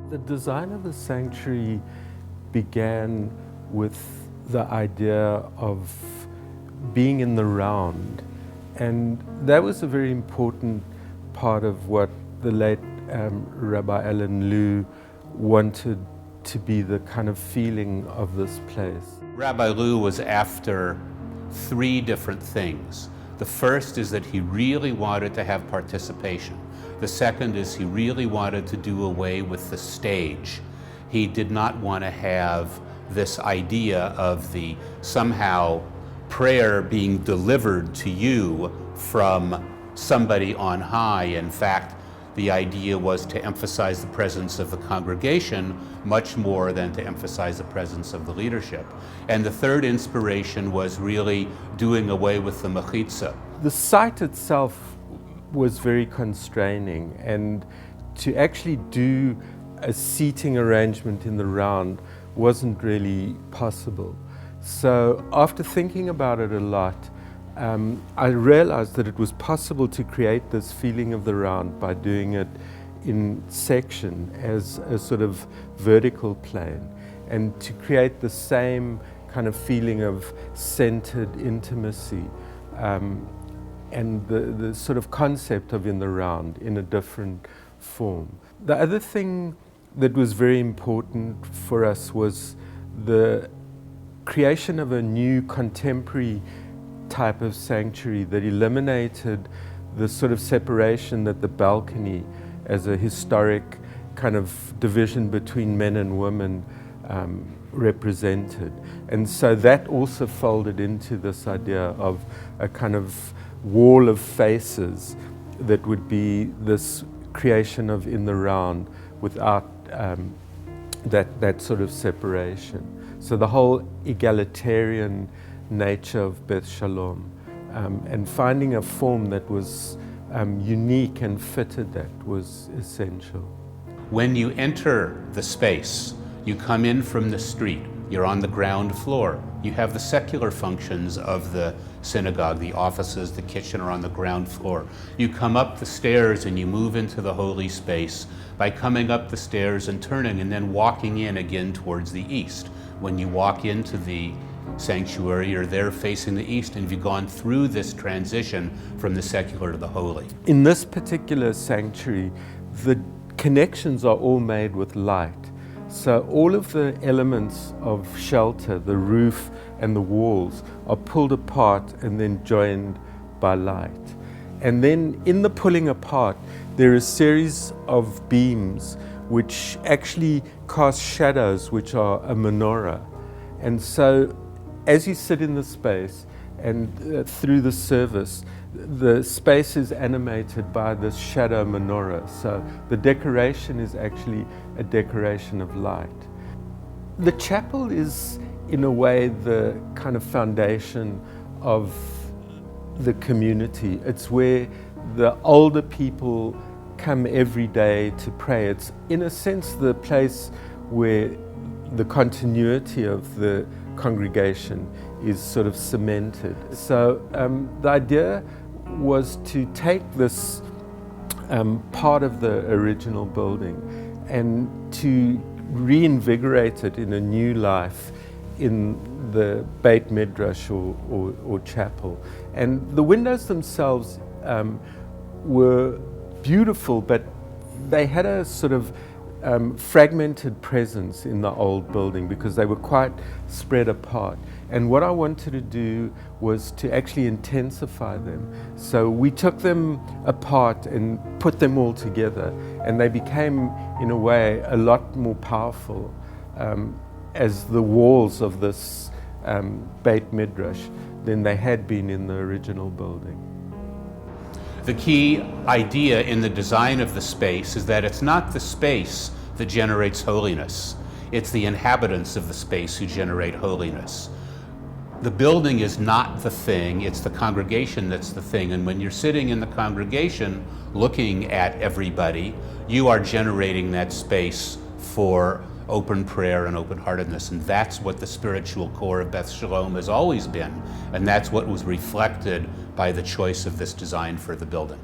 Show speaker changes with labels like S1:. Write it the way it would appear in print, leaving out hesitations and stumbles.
S1: The design of the sanctuary began with the idea of being in the round, and that was a very important part of what the late Rabbi Alan Liu wanted to be the kind of feeling of this place.
S2: Rabbi Liu was after three different things. The first is that he really wanted to have participation. The second is he really wanted to do away with the stage. He did not want to have this idea of the somehow prayer being delivered to you from somebody on high. In fact, the idea was to emphasize the presence of the congregation much more than to emphasize the presence of the leadership. And the third inspiration was really doing away with the mechitza.
S1: The site itself was very constraining, and to actually do a seating arrangement in the round wasn't really possible. So after thinking about it a lot, I realized that it was possible to create this feeling of the round by doing it in section as a sort of vertical plane, and to create the same kind of feeling of centered intimacy and the sort of concept of in the round in a different form. The other thing that was very important for us was the creation of a new contemporary type of sanctuary that eliminated the sort of separation that the balcony as a historic kind of division between men and women represented. And so that also folded into this idea of a kind of wall of faces that would be this creation of in the round without that sort of separation. So the whole egalitarian nature of Beth Sholom and finding a form that was unique and fitted that was essential.
S2: When you enter the space, you come in from the street, you're on the ground floor. You have the secular functions of the synagogue, the offices, the kitchen are on the ground floor. You come up the stairs and you move into the holy space by coming up the stairs and turning and then walking in again towards the east. When you walk into the sanctuary, you're there facing the east, and you've gone through this transition from the secular to the holy.
S1: In this particular sanctuary, the connections are all made with light. So all of the elements of shelter, the roof and the walls, are pulled apart and then joined by light. And then in the pulling apart, there are a series of beams which actually cast shadows, which are a menorah. And so as you sit in the space and through the service, the space is animated by this shadow menorah. So the decoration is actually a decoration of light. The chapel is, in a way, the kind of foundation of the community. It's where the older people come every day to pray. It's, in a sense, the place where the continuity of the congregation is sort of cemented. So the idea was to take this part of the original building and to reinvigorate it in a new life in the Beit Midrash or chapel. And the windows themselves were beautiful, but they had a sort of fragmented presence in the old building because they were quite spread apart. And what I wanted to do was to actually intensify them. So we took them apart and put them all together, and they became, in a way, a lot more powerful as the walls of this Beit Midrash than they had been in the original building.
S2: The key idea in the design of the space is that it's not the space that generates holiness. It's the inhabitants of the space who generate holiness. The building is not the thing, it's the congregation that's the thing. And when you're sitting in the congregation looking at everybody, you are generating that space for open prayer and open-heartedness. And that's what the spiritual core of Beth Sholom has always been. And that's what was reflected by the choice of this design for the building.